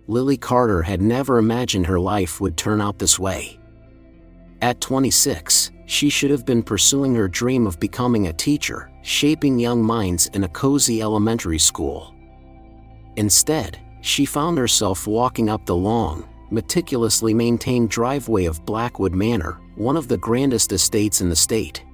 Lily Carter had never imagined her life would turn out this way. At 26, she should have been pursuing her dream of becoming a teacher, shaping young minds in a cozy elementary school. Instead, she found herself walking up the long, meticulously maintained driveway of Blackwood Manor, one of the grandest estates in the state.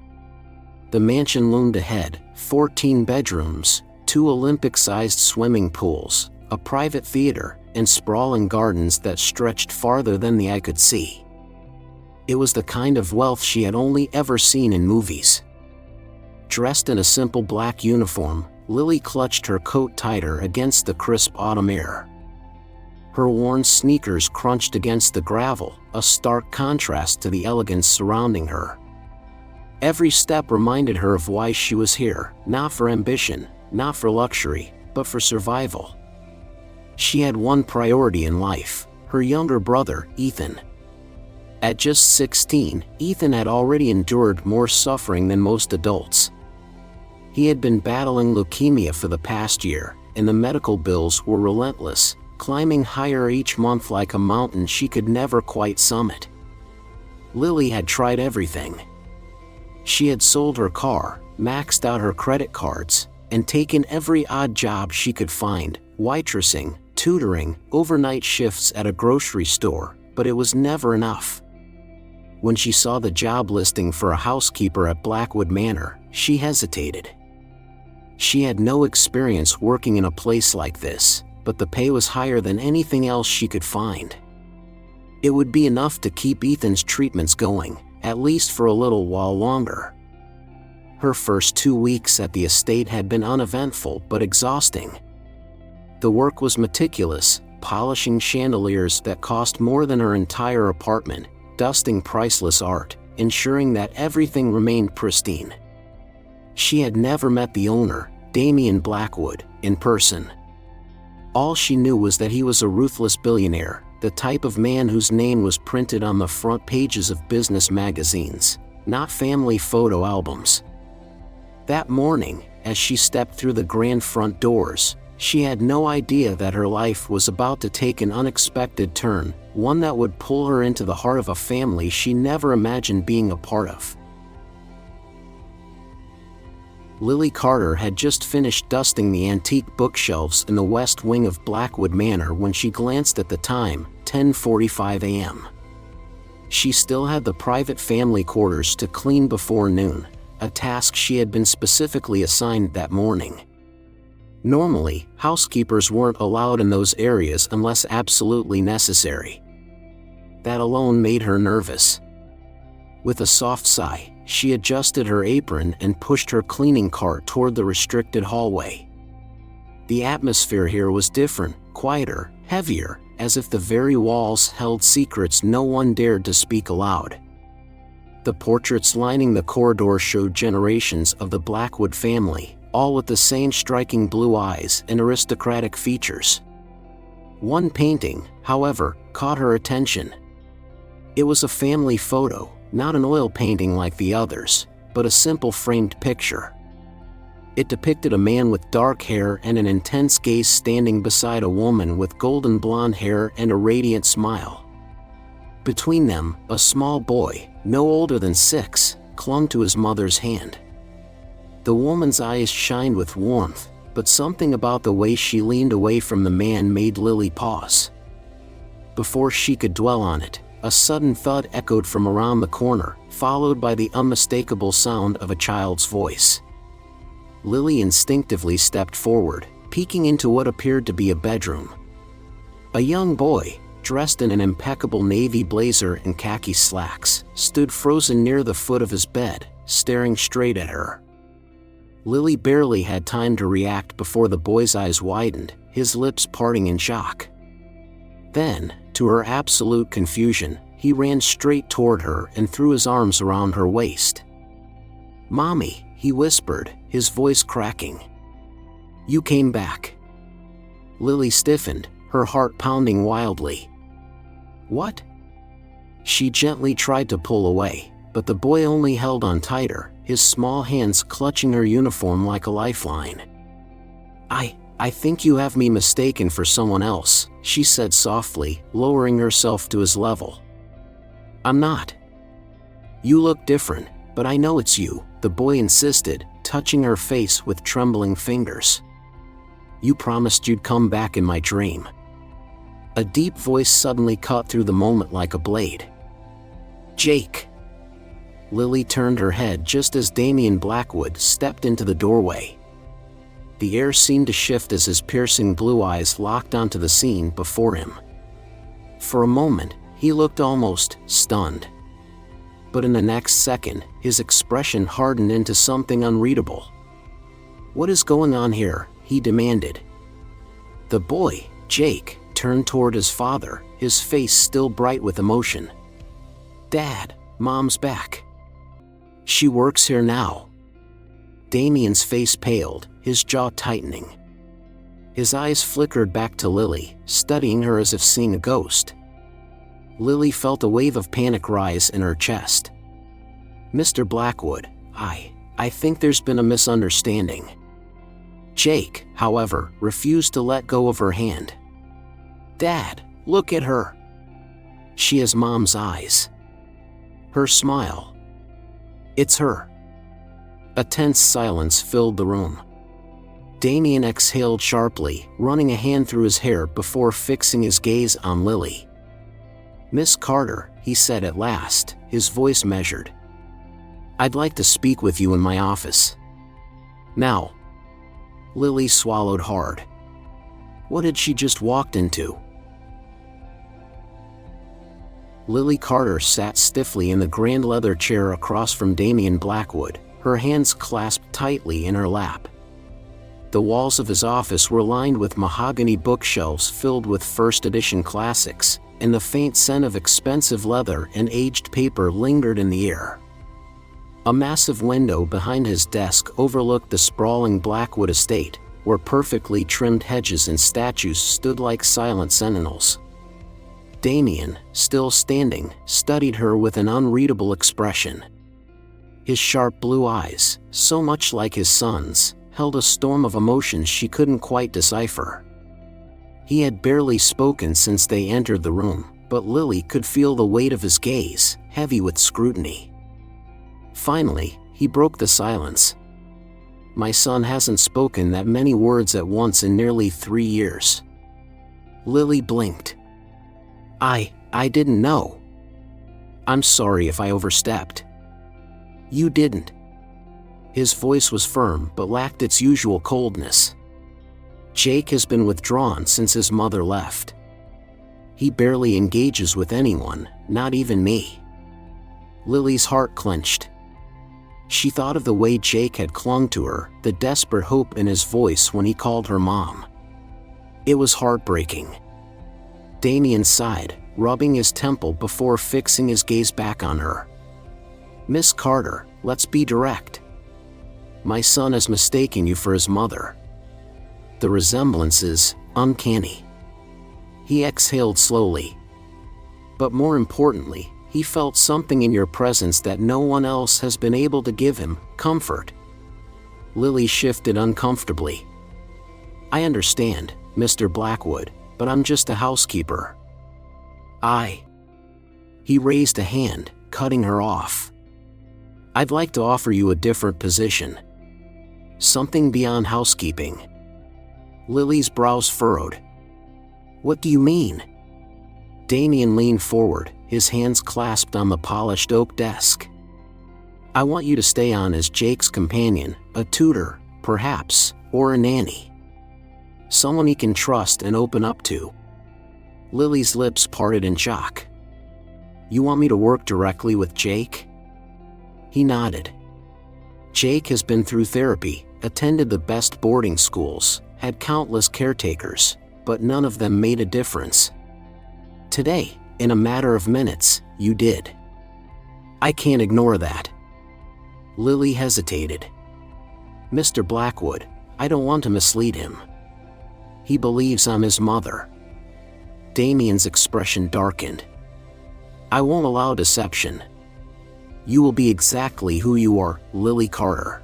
The mansion loomed ahead, 14 bedrooms, 2 Olympic-sized swimming pools, a private theater, and sprawling gardens that stretched farther than the eye could see. It was the kind of wealth she had only ever seen in movies. Dressed in a simple black uniform, Lily clutched her coat tighter against the crisp autumn air. Her worn sneakers crunched against the gravel, a stark contrast to the elegance surrounding her. Every step reminded her of why she was here, not for ambition, not for luxury, but for survival. She had one priority in life: her younger brother, Ethan. At just 16, Ethan had already endured more suffering than most adults. He had been battling leukemia for the past year, and the medical bills were relentless, climbing higher each month like a mountain she could never quite summit. Lily had tried everything. She had sold her car, maxed out her credit cards, and taken every odd job she could find: waitressing, tutoring, overnight shifts at a grocery store, but it was never enough. When she saw the job listing for a housekeeper at Blackwood Manor, she hesitated. She had no experience working in a place like this, but the pay was higher than anything else she could find. It would be enough to keep Ethan's treatments going, at least for a little while longer. Her first 2 weeks at the estate had been uneventful but exhausting. The work was meticulous, polishing chandeliers that cost more than her entire apartment, dusting priceless art, ensuring that everything remained pristine. She had never met the owner, Damien Blackwood, in person. All she knew was that he was a ruthless billionaire, the type of man whose name was printed on the front pages of business magazines, not family photo albums. That morning, as she stepped through the grand front doors, she had no idea that her life was about to take an unexpected turn, one that would pull her into the heart of a family she never imagined being a part of. Lily Carter had just finished dusting the antique bookshelves in the west wing of Blackwood Manor when she glanced at the time, 10:45 a.m. She still had the private family quarters to clean before noon, a task she had been specifically assigned that morning. Normally, housekeepers weren't allowed in those areas unless absolutely necessary. That alone made her nervous. With a soft sigh, she adjusted her apron and pushed her cleaning cart toward the restricted hallway. The atmosphere here was different, quieter, heavier, as if the very walls held secrets no one dared to speak aloud. The portraits lining the corridor showed generations of the Blackwood family, all with the same striking blue eyes and aristocratic features. One painting, however, caught her attention. It was a family photo, not an oil painting like the others, but a simple framed picture. It depicted a man with dark hair and an intense gaze standing beside a woman with golden blonde hair and a radiant smile. Between them, a small boy, no older than 6, clung to his mother's hand. The woman's eyes shined with warmth, but something about the way she leaned away from the man made Lily pause. Before she could dwell on it, a sudden thud echoed from around the corner, followed by the unmistakable sound of a child's voice. Lily instinctively stepped forward, peeking into what appeared to be a bedroom. A young boy, dressed in an impeccable navy blazer and khaki slacks, stood frozen near the foot of his bed, staring straight at her. Lily barely had time to react before the boy's eyes widened, his lips parting in shock. Then, to her absolute confusion, he ran straight toward her and threw his arms around her waist. "Mommy," he whispered, his voice cracking. "You came back." Lily stiffened, her heart pounding wildly. "What?" She gently tried to pull away, but the boy only held on tighter, his small hands clutching her uniform like a lifeline. I think you have me mistaken for someone else, she said softly, lowering herself to his level. I'm not. You look different, but I know it's you, the boy insisted, touching her face with trembling fingers. You promised you'd come back in my dream. A deep voice suddenly cut through the moment like a blade. Jake. Lily turned her head just as Damian Blackwood stepped into the doorway. The air seemed to shift as his piercing blue eyes locked onto the scene before him. For a moment, he looked almost stunned. But in the next second, his expression hardened into something unreadable. What is going on here? He demanded. The boy, Jake, turned toward his father, his face still bright with emotion. Dad, Mom's back. She works here now. Damian's face paled, his jaw tightening. His eyes flickered back to Lily, studying her as if seeing a ghost. Lily felt a wave of panic rise in her chest. Mr. Blackwood, I think there's been a misunderstanding. Jake, however, refused to let go of her hand. Dad, look at her. She has Mom's eyes. Her smile. It's her. A tense silence filled the room. Damian exhaled sharply, running a hand through his hair before fixing his gaze on Lily. Miss Carter, he said at last, his voice measured. I'd like to speak with you in my office. Now. Lily swallowed hard. What had she just walked into? Lily Carter sat stiffly in the grand leather chair across from Damian Blackwood, her hands clasped tightly in her lap. The walls of his office were lined with mahogany bookshelves filled with first-edition classics, and the faint scent of expensive leather and aged paper lingered in the air. A massive window behind his desk overlooked the sprawling Blackwood estate, where perfectly trimmed hedges and statues stood like silent sentinels. Damian, still standing, studied her with an unreadable expression. His sharp blue eyes, so much like his son's, held a storm of emotions she couldn't quite decipher. He had barely spoken since they entered the room, but Lily could feel the weight of his gaze, heavy with scrutiny. Finally, he broke the silence. My son hasn't spoken that many words at once in nearly 3 years. Lily blinked. I didn't know. I'm sorry if I overstepped. You didn't. His voice was firm but lacked its usual coldness. Jake has been withdrawn since his mother left. He barely engages with anyone, not even me. Lily's heart clenched. She thought of the way Jake had clung to her, the desperate hope in his voice when he called her mom. It was heartbreaking. Damian sighed, rubbing his temple before fixing his gaze back on her. Miss Carter, let's be direct. My son has mistaken you for his mother. The resemblance is uncanny. He exhaled slowly. But more importantly, he felt something in your presence that no one else has been able to give him, comfort. Lily shifted uncomfortably. I understand, Mr. Blackwood, but I'm just a housekeeper. He raised a hand, cutting her off. I'd like to offer you a different position. Something beyond housekeeping. Lily's brows furrowed. What do you mean? Damian leaned forward, his hands clasped on the polished oak desk. I want you to stay on as Jake's companion, a tutor, perhaps, or a nanny. Someone he can trust and open up to. Lily's lips parted in shock. You want me to work directly with Jake? He nodded. Jake has been through therapy, attended the best boarding schools, had countless caretakers, but none of them made a difference. Today, in a matter of minutes, you did. I can't ignore that. Lily hesitated. Mr. Blackwood, I don't want to mislead him. He believes I'm his mother. Damian's expression darkened. I won't allow deception. You will be exactly who you are, Lily Carter.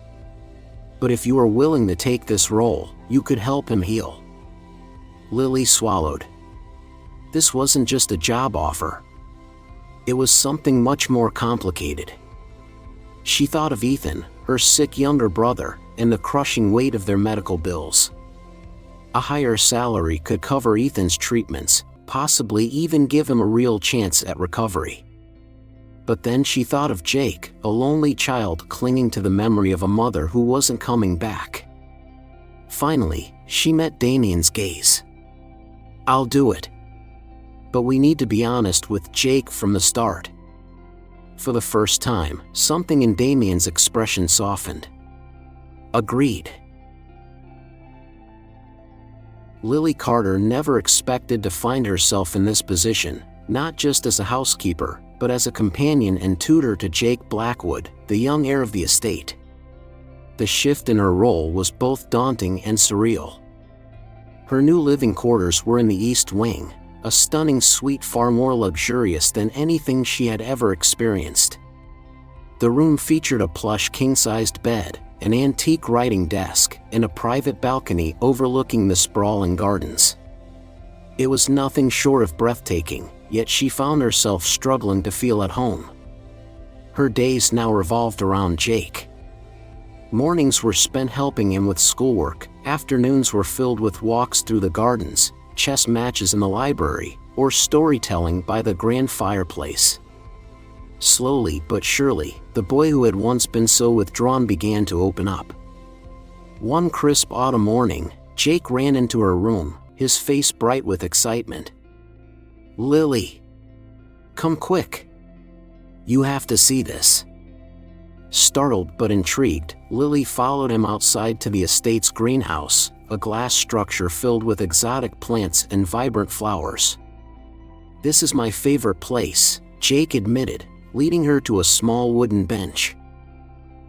But if you are willing to take this role, You could help him heal. Lily swallowed. This wasn't just a job offer. It was something much more complicated. She thought of Ethan, her sick younger brother, and the crushing weight of their medical bills. A higher salary could cover Ethan's treatments, possibly even give him a real chance at recovery. But then she thought of Jake, a lonely child clinging to the memory of a mother who wasn't coming back. Finally, she met Damien's gaze. I'll do it. But we need to be honest with Jake from the start. For the first time, something in Damien's expression softened. Agreed. Lily Carter never expected to find herself in this position, not just as a housekeeper, but as a companion and tutor to Jake Blackwood, the young heir of the estate. The shift in her role was both daunting and surreal. Her new living quarters were in the East Wing, a stunning suite far more luxurious than anything she had ever experienced. The room featured a plush king-sized bed, an antique writing desk, and a private balcony overlooking the sprawling gardens. It was nothing short of breathtaking, yet she found herself struggling to feel at home. Her days now revolved around Jake. Mornings were spent helping him with schoolwork, afternoons were filled with walks through the gardens, chess matches in the library, or storytelling by the grand fireplace. Slowly but surely, the boy who had once been so withdrawn began to open up. One crisp autumn morning, Jake ran into her room, his face bright with excitement. Lily! Come quick! You have to see this. Startled but intrigued, Lily followed him outside to the estate's greenhouse, a glass structure filled with exotic plants and vibrant flowers. This is my favorite place, Jake admitted, leading her to a small wooden bench.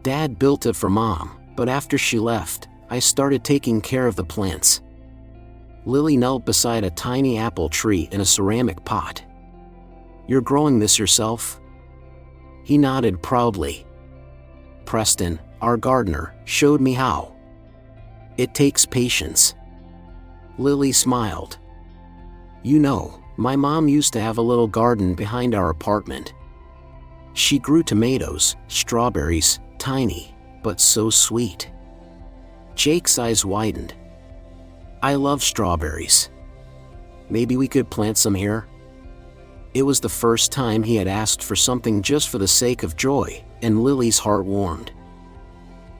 Dad built it for Mom, but after she left, I started taking care of the plants. Lily knelt beside a tiny apple tree in a ceramic pot. You're growing this yourself? He nodded proudly. Preston, our gardener, showed me how. It takes patience. Lily smiled. You know, my mom used to have a little garden behind our apartment. She grew tomatoes, strawberries, tiny, but so sweet. Jake's eyes widened. I love strawberries. Maybe we could plant some here? It was the first time he had asked for something just for the sake of joy, and Lily's heart warmed.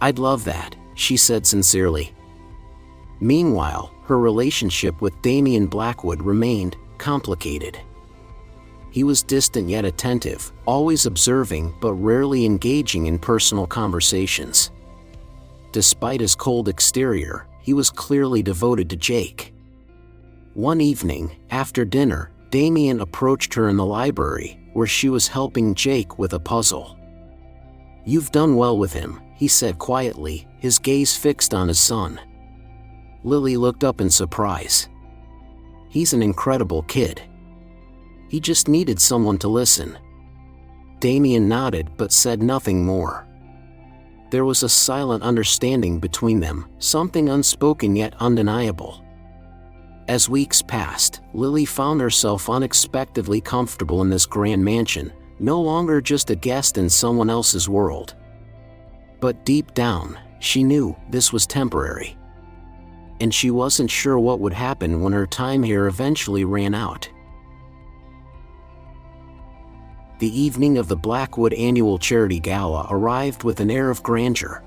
I'd love that, she said sincerely. Meanwhile, her relationship with Damien Blackwood remained complicated. He was distant yet attentive, always observing but rarely engaging in personal conversations. Despite his cold exterior, he was clearly devoted to Jake. One evening, after dinner, Damien approached her in the library, where she was helping Jake with a puzzle. You've done well with him, he said quietly, his gaze fixed on his son. Lily looked up in surprise. He's an incredible kid. He just needed someone to listen. Damien nodded but said nothing more. There was a silent understanding between them, something unspoken yet undeniable. As weeks passed, Lily found herself unexpectedly comfortable in this grand mansion, no longer just a guest in someone else's world. But deep down, she knew this was temporary. And she wasn't sure what would happen when her time here eventually ran out. The evening of the Blackwood annual charity gala arrived with an air of grandeur.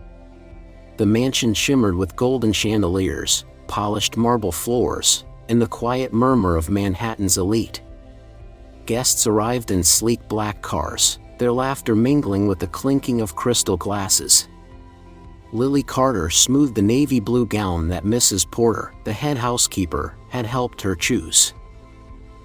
The mansion shimmered with golden chandeliers, polished marble floors, and the quiet murmur of Manhattan's elite. Guests arrived in sleek black cars, their laughter mingling with the clinking of crystal glasses. Lily Carter smoothed the navy blue gown that Mrs. Porter, the head housekeeper, had helped her choose.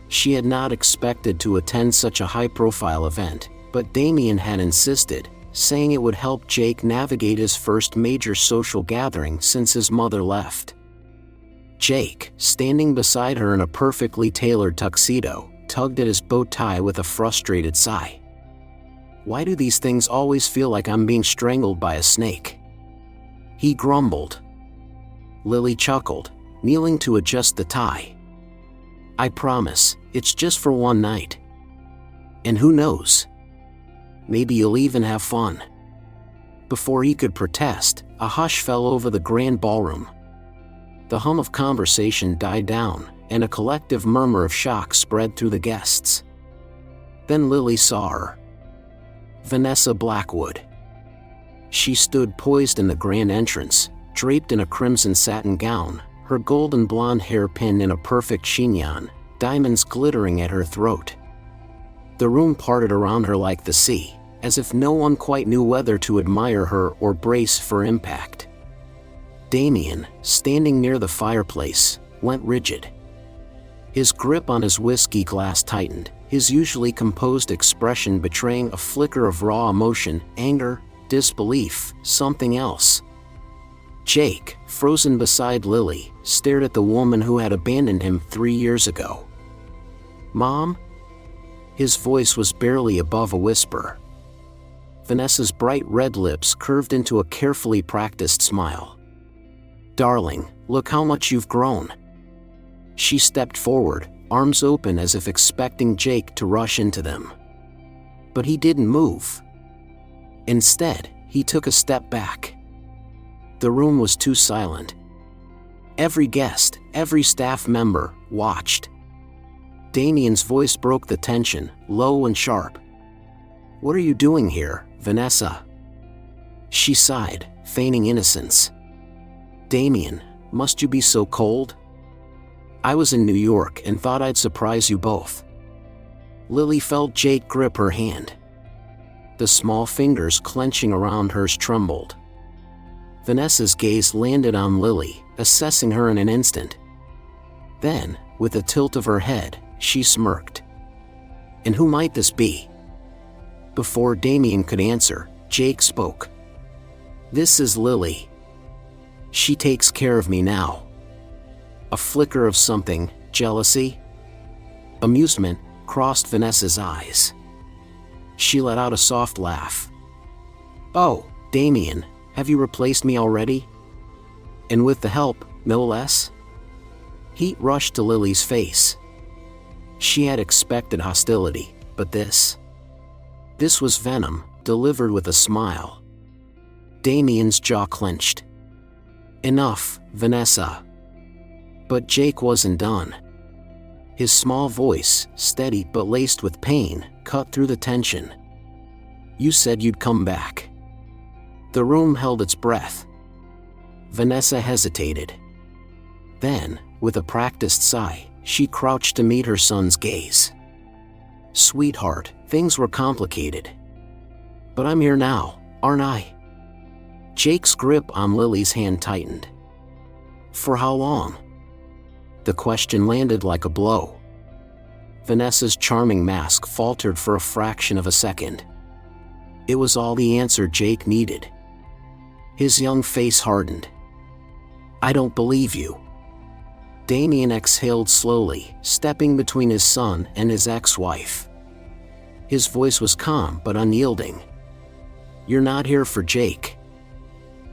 She had not expected to attend such a high-profile event, but Damien had insisted, saying it would help Jake navigate his first major social gathering since his mother left. Jake, standing beside her in a perfectly tailored tuxedo, tugged at his bow tie with a frustrated sigh. Why do these things always feel like I'm being strangled by a snake? He grumbled. Lily chuckled, kneeling to adjust the tie. I promise, it's just for one night. And who knows? Maybe you'll even have fun. Before he could protest, a hush fell over the grand ballroom. The hum of conversation died down, and a collective murmur of shock spread through the guests. Then Lily saw her. Vanessa Blackwood. She stood poised in the grand entrance, draped in a crimson satin gown, her golden blonde hair pinned in a perfect chignon, diamonds glittering at her throat. The room parted around her like the sea, as if no one quite knew whether to admire her or brace for impact. Damien, standing near the fireplace, went rigid. His grip on his whiskey glass tightened, his usually composed expression betraying a flicker of raw emotion, anger, disbelief, something else. Jake, frozen beside Lily, stared at the woman who had abandoned him 3 years ago. "Mom?" His voice was barely above a whisper. Vanessa's bright red lips curved into a carefully practiced smile. "Darling, look how much you've grown." She stepped forward, arms open as if expecting Jake to rush into them. But he didn't move. Instead, he took a step back. The room was too silent. Every guest, every staff member, watched. Damien's voice broke the tension, low and sharp. "What are you doing here, Vanessa?" She sighed, feigning innocence. "Damien, must you be so cold? I was in New York and thought I'd surprise you both." Lily felt Jake grip her hand. The small fingers clenching around hers trembled. Vanessa's gaze landed on Lily, assessing her in an instant. Then, with a tilt of her head, she smirked. "And who might this be?" Before Damien could answer, Jake spoke. "This is Lily. She takes care of me now." A flicker of something, jealousy, amusement, crossed Vanessa's eyes. She let out a soft laugh. "Oh, Damien, have you replaced me already? And with the help, no less?" Heat rushed to Lily's face. She had expected hostility, but this was venom, delivered with a smile. Damien's jaw clenched. "Enough, Vanessa." But Jake wasn't done. His small voice, steady but laced with pain, cut through the tension. "You said you'd come back." The room held its breath. Vanessa hesitated. Then, with a practiced sigh, she crouched to meet her son's gaze. "Sweetheart, things were complicated. But I'm here now, aren't I?" Jake's grip on Lily's hand tightened. "For how long?" The question landed like a blow. Vanessa's charming mask faltered for a fraction of a second. It was all the answer Jake needed. His young face hardened. "I don't believe you." Damien exhaled slowly, stepping between his son and his ex-wife. His voice was calm but unyielding. "You're not here for Jake.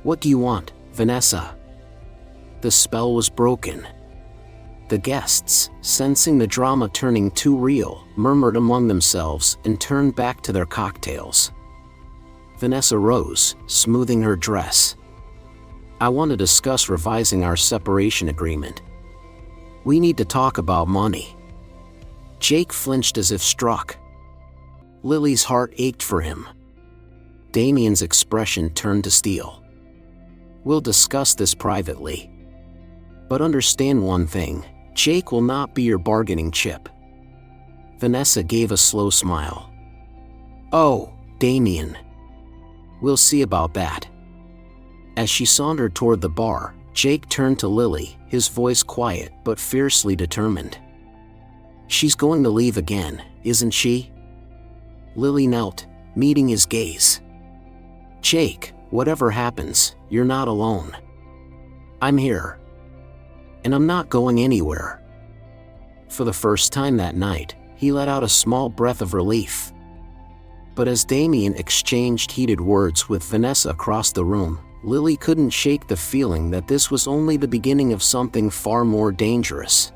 What do you want, Vanessa?" The spell was broken. The guests, sensing the drama turning too real, murmured among themselves and turned back to their cocktails. Vanessa rose, smoothing her dress. "I want to discuss revising our separation agreement. We need to talk about money." Jake flinched as if struck. Lily's heart ached for him. Damien's expression turned to steel. "We'll discuss this privately. But understand one thing, Jake will not be your bargaining chip." Vanessa gave a slow smile. "Oh, Damien. We'll see about that." As she sauntered toward the bar, Jake turned to Lily, his voice quiet but fiercely determined. "She's going to leave again, isn't she?" Lily knelt, meeting his gaze. "Jake, whatever happens, you're not alone. I'm here. And I'm not going anywhere." For the first time that night, he let out a small breath of relief. But as Damien exchanged heated words with Vanessa across the room, Lily couldn't shake the feeling that this was only the beginning of something far more dangerous.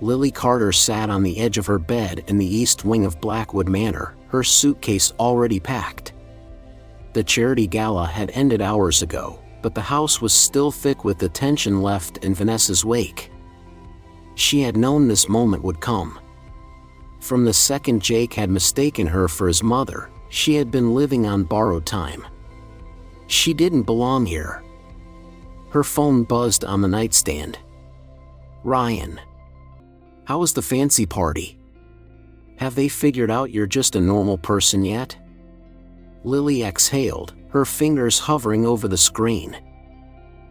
Lily Carter sat on the edge of her bed in the east wing of Blackwood Manor, her suitcase already packed. The charity gala had ended hours ago, but the house was still thick with the tension left in Vanessa's wake. She had known this moment would come. From the second Jake had mistaken her for his mother, she had been living on borrowed time. She didn't belong here. Her phone buzzed on the nightstand. Ryan. How was the fancy party? Have they figured out you're just a normal person yet? Lily exhaled, her fingers hovering over the screen.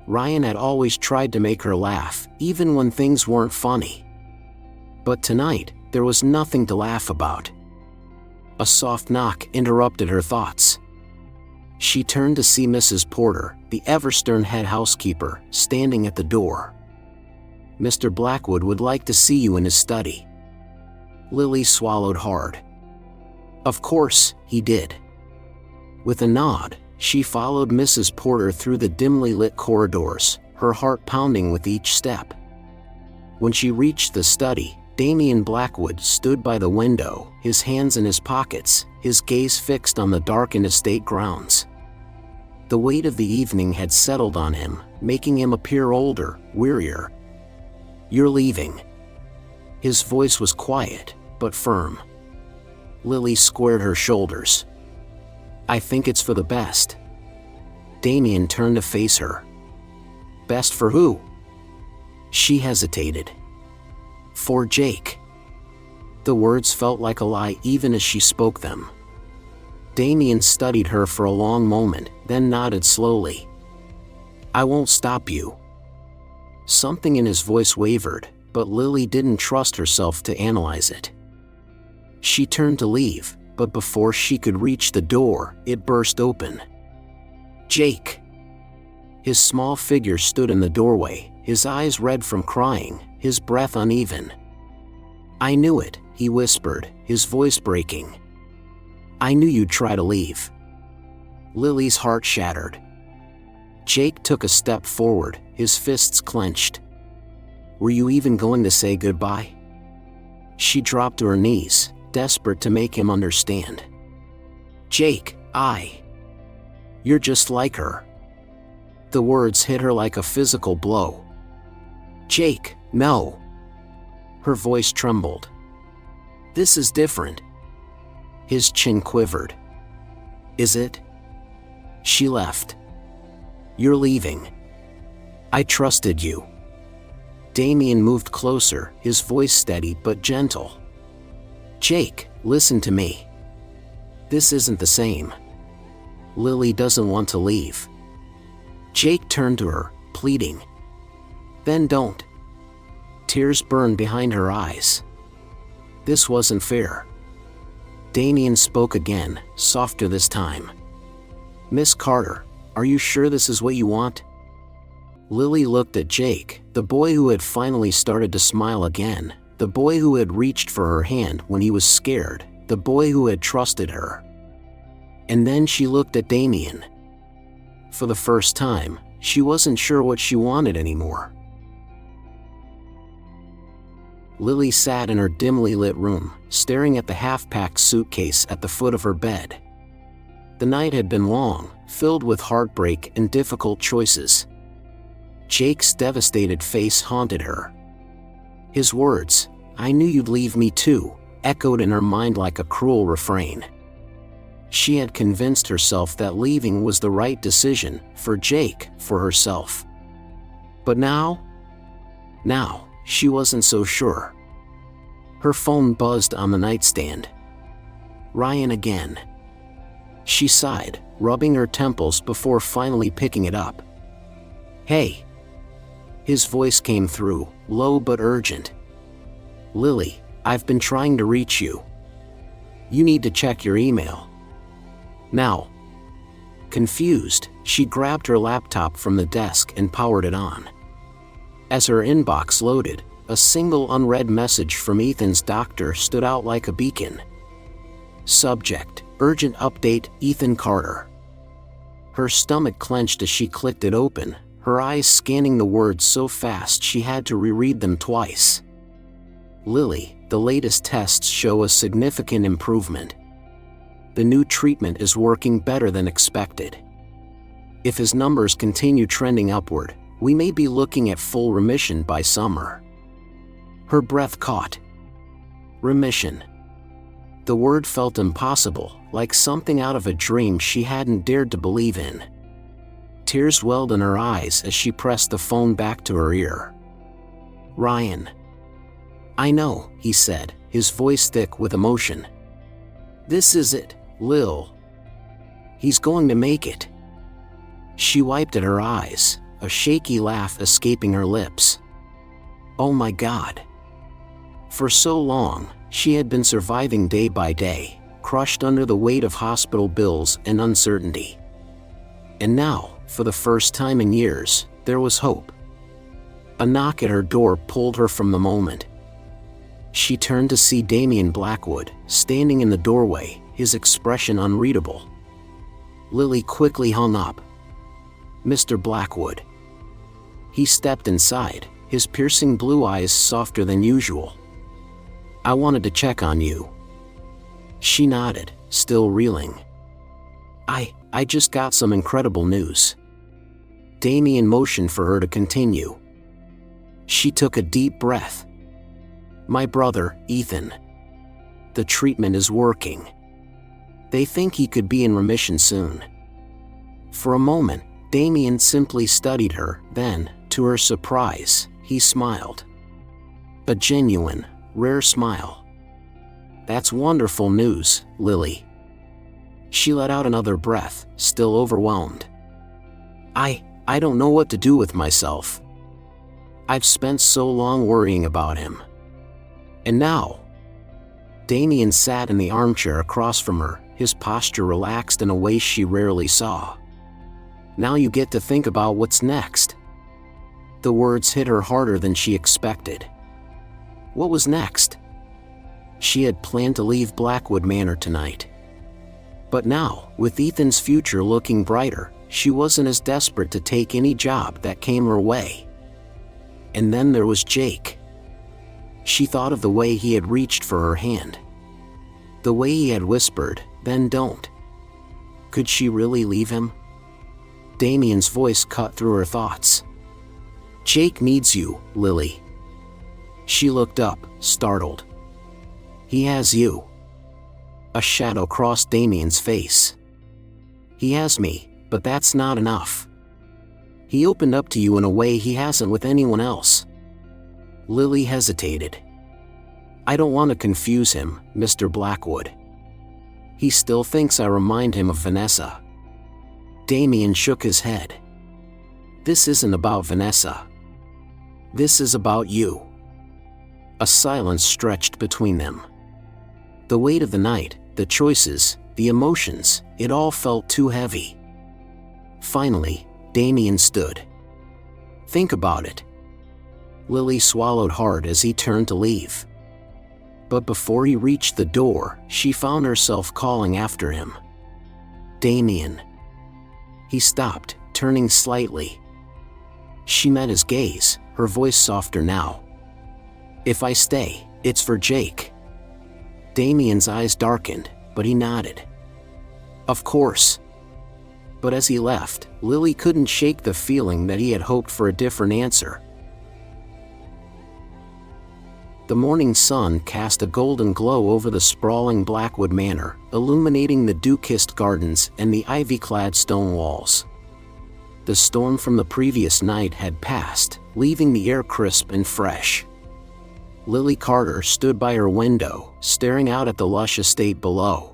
Ryan had always tried to make her laugh, even when things weren't funny. But tonight, there was nothing to laugh about. A soft knock interrupted her thoughts. She turned to see Mrs. Porter, the ever-stern head housekeeper, standing at the door. Mr. Blackwood would like to see you in his study. Lily swallowed hard. Of course, he did. With a nod, she followed Mrs. Porter through the dimly lit corridors, her heart pounding with each step. When she reached the study, Damian Blackwood stood by the window, his hands in his pockets, his gaze fixed on the darkened estate grounds. The weight of the evening had settled on him, making him appear older, wearier. You're leaving. His voice was quiet, but firm. Lily squared her shoulders. I think it's for the best. Damian turned to face her. Best for who? She hesitated. For Jake. The words felt like a lie even as she spoke them. Damian studied her for a long moment, then nodded slowly. I won't stop you. Something in his voice wavered, but Lily didn't trust herself to analyze it. She turned to leave, but before she could reach the door, it burst open. Jake. His small figure stood in the doorway, his eyes red from crying, his breath uneven. I knew it, he whispered, his voice breaking. I knew you'd try to leave. Lily's heart shattered. Jake took a step forward, his fists clenched. Were you even going to say goodbye? She dropped to her knees, desperate to make him understand. Jake, You're just like her. The words hit her like a physical blow. Jake, no. Her voice trembled. This is different. His chin quivered. Is it? She left. You're leaving. I trusted you. Damian moved closer, his voice steady but gentle. Jake, listen to me. This isn't the same. Lily doesn't want to leave. Jake turned to her, pleading. Then don't. Tears burned behind her eyes. This wasn't fair. Damian spoke again, softer this time. Miss Carter, are you sure this is what you want? Lily looked at Jake, the boy who had finally started to smile again, the boy who had reached for her hand when he was scared, the boy who had trusted her. And then she looked at Damian. For the first time, she wasn't sure what she wanted anymore. Lily sat in her dimly lit room, staring at the half-packed suitcase at the foot of her bed. The night had been long, filled with heartbreak and difficult choices. Jake's devastated face haunted her. His words, I knew you'd leave me too, echoed in her mind like a cruel refrain. She had convinced herself that leaving was the right decision, for Jake, for herself. But now, she wasn't so sure. Her phone buzzed on the nightstand. Ryan again. She sighed, rubbing her temples before finally picking it up. Hey. His voice came through, low but urgent. Lily, I've been trying to reach you. You need to check your email. Now. Confused, she grabbed her laptop from the desk and powered it on. As her inbox loaded, a single unread message from Ethan's doctor stood out like a beacon. Subject, urgent update, Ethan Carter. Her stomach clenched as she clicked it open, her eyes scanning the words so fast she had to reread them twice. Lily, the latest tests show a significant improvement. The new treatment is working better than expected. If his numbers continue trending upward, we may be looking at full remission by summer. Her breath caught. Remission. The word felt impossible, like something out of a dream she hadn't dared to believe in. Tears welled in her eyes as she pressed the phone back to her ear. "Ryan." "I know," he said, his voice thick with emotion. "This is it, Lil. He's going to make it." She wiped at her eyes, a shaky laugh escaping her lips. Oh my God. For so long, she had been surviving day by day, crushed under the weight of hospital bills and uncertainty. And now, for the first time in years, there was hope. A knock at her door pulled her from the moment. She turned to see Damien Blackwood, standing in the doorway, his expression unreadable. Lily quickly hung up. "Mr. Blackwood." He stepped inside, his piercing blue eyes softer than usual. "I wanted to check on you." She nodded, still reeling. I just got some incredible news." Damien motioned for her to continue. She took a deep breath. "My brother, Ethan. The treatment is working. They think he could be in remission soon." For a moment, Damien simply studied her, then, to her surprise, he smiled. A genuine, rare smile. "That's wonderful news, Lily." She let out another breath, still overwhelmed. I don't know what to do with myself. I've spent so long worrying about him. And now?" Damien sat in the armchair across from her, his posture relaxed in a way she rarely saw. "Now you get to think about what's next." The words hit her harder than she expected. What was next? She had planned to leave Blackwood Manor tonight. But now, with Ethan's future looking brighter, she wasn't as desperate to take any job that came her way. And then there was Jake. She thought of the way he had reached for her hand. The way he had whispered, "Then don't." Could she really leave him? Damien's voice cut through her thoughts. "Jake needs you, Lily." She looked up, startled. "He has you." A shadow crossed Damien's face. "He has me, but that's not enough. He opened up to you in a way he hasn't with anyone else." Lily hesitated. "I don't want to confuse him, Mr. Blackwood. He still thinks I remind him of Vanessa." Damien shook his head. "This isn't about Vanessa. This is about you." A silence stretched between them. The weight of the night, the choices, the emotions, it all felt too heavy. Finally, Damien stood. "Think about it." Lily swallowed hard as he turned to leave. But before he reached the door, she found herself calling after him. "Damien." He stopped, turning slightly. She met his gaze, her voice softer now. "If I stay, it's for Jake." Damien's eyes darkened, but he nodded. "Of course." But as he left, Lily couldn't shake the feeling that he had hoped for a different answer. The morning sun cast a golden glow over the sprawling Blackwood Manor, illuminating the dew-kissed gardens and the ivy-clad stone walls. The storm from the previous night had passed, leaving the air crisp and fresh. Lily Carter stood by her window, staring out at the lush estate below.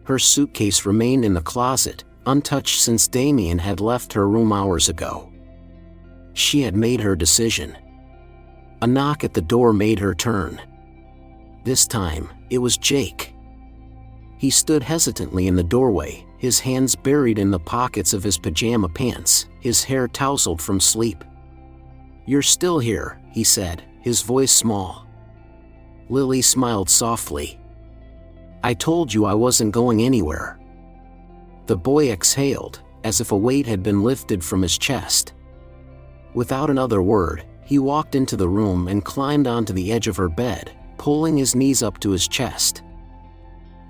Her suitcase remained in the closet, untouched since Damien had left her room hours ago. She had made her decision. A knock at the door made her turn. This time, it was Jake. He stood hesitantly in the doorway, his hands buried in the pockets of his pajama pants, his hair tousled from sleep. "You're still here," he said, his voice small. Lily smiled softly. "I told you I wasn't going anywhere." The boy exhaled, as if a weight had been lifted from his chest. Without another word, he walked into the room and climbed onto the edge of her bed, pulling his knees up to his chest.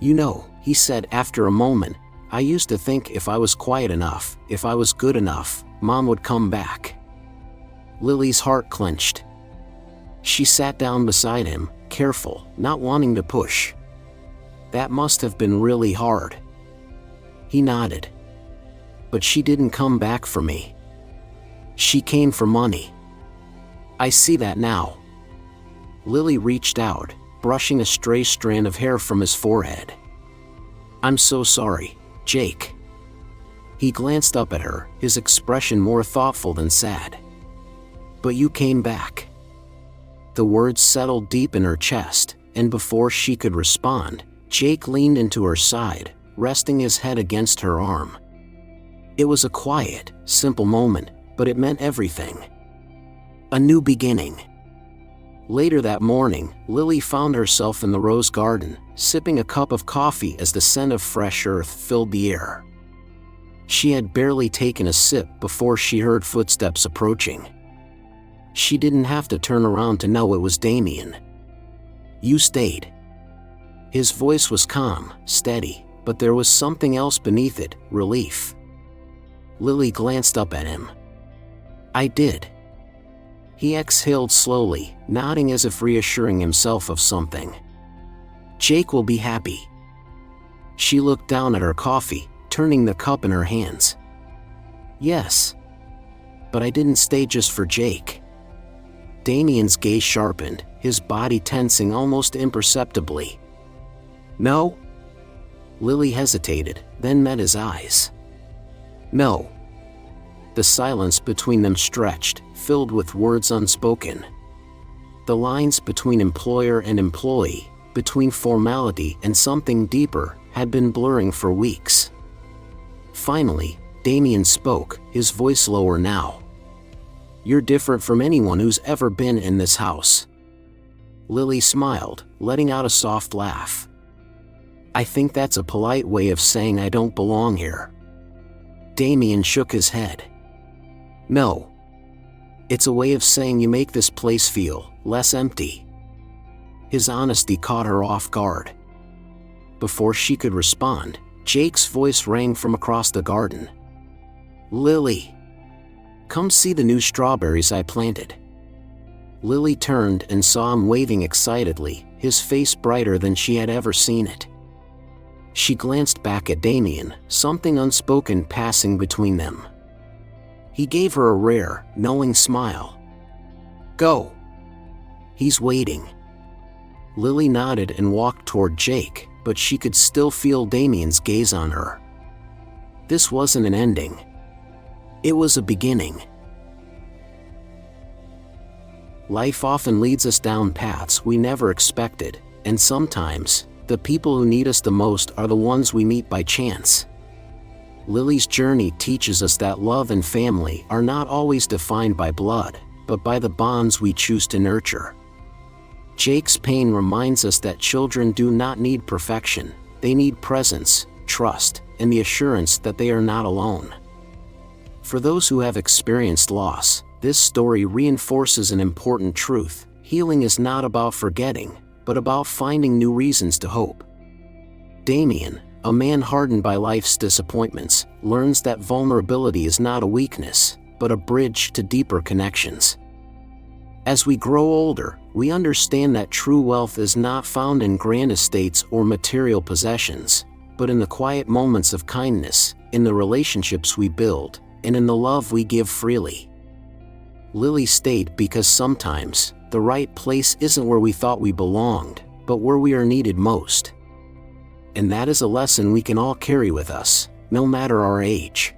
"You know," he said after a moment, "I used to think if I was quiet enough, if I was good enough, Mom would come back." Lily's heart clenched. She sat down beside him, careful, not wanting to push. "That must have been really hard." He nodded. "But she didn't come back for me. She came for money." "I see that now." Lily reached out, brushing a stray strand of hair from his forehead. "I'm so sorry, Jake." He glanced up at her, his expression more thoughtful than sad. "But you came back." The words settled deep in her chest, and before she could respond, Jake leaned into her side, resting his head against her arm. It was a quiet, simple moment, but it meant everything. A new beginning. Later that morning, Lily found herself in the rose garden, sipping a cup of coffee as the scent of fresh earth filled the air. She had barely taken a sip before she heard footsteps approaching. She didn't have to turn around to know it was Damien. "You stayed." His voice was calm, steady, but there was something else beneath it, relief. Lily glanced up at him. "I did." He exhaled slowly, nodding as if reassuring himself of something. "Jake will be happy." She looked down at her coffee, turning the cup in her hands. "Yes. But I didn't stay just for Jake." Damien's gaze sharpened, his body tensing almost imperceptibly. "No?" Lily hesitated, then met his eyes. "No." The silence between them stretched, filled with words unspoken. The lines between employer and employee, between formality and something deeper, had been blurring for weeks. Finally, Damien spoke, his voice lower now. "You're different from anyone who's ever been in this house." Lily smiled, letting out a soft laugh. "I think that's a polite way of saying I don't belong here." Damien shook his head. "No. It's a way of saying you make this place feel less empty." His honesty caught her off guard. Before she could respond, Jake's voice rang from across the garden. "Lily, come see the new strawberries I planted." Lily turned and saw him waving excitedly, his face brighter than she had ever seen it. She glanced back at Damien, something unspoken passing between them. He gave her a rare, knowing smile. "Go. He's waiting." Lily nodded and walked toward Jake, but she could still feel Damien's gaze on her. This wasn't an ending. It was a beginning. Life often leads us down paths we never expected, and sometimes, the people who need us the most are the ones we meet by chance. Lily's journey teaches us that love and family are not always defined by blood, but by the bonds we choose to nurture. Jake's pain reminds us that children do not need perfection, they need presence, trust, and the assurance that they are not alone. For those who have experienced loss, this story reinforces an important truth: healing is not about forgetting, but about finding new reasons to hope. Damien, a man hardened by life's disappointments, learns that vulnerability is not a weakness, but a bridge to deeper connections. As we grow older, we understand that true wealth is not found in grand estates or material possessions, but in the quiet moments of kindness, in the relationships we build, and in the love we give freely. Lily stayed because sometimes, the right place isn't where we thought we belonged, but where we are needed most. And that is a lesson we can all carry with us, no matter our age.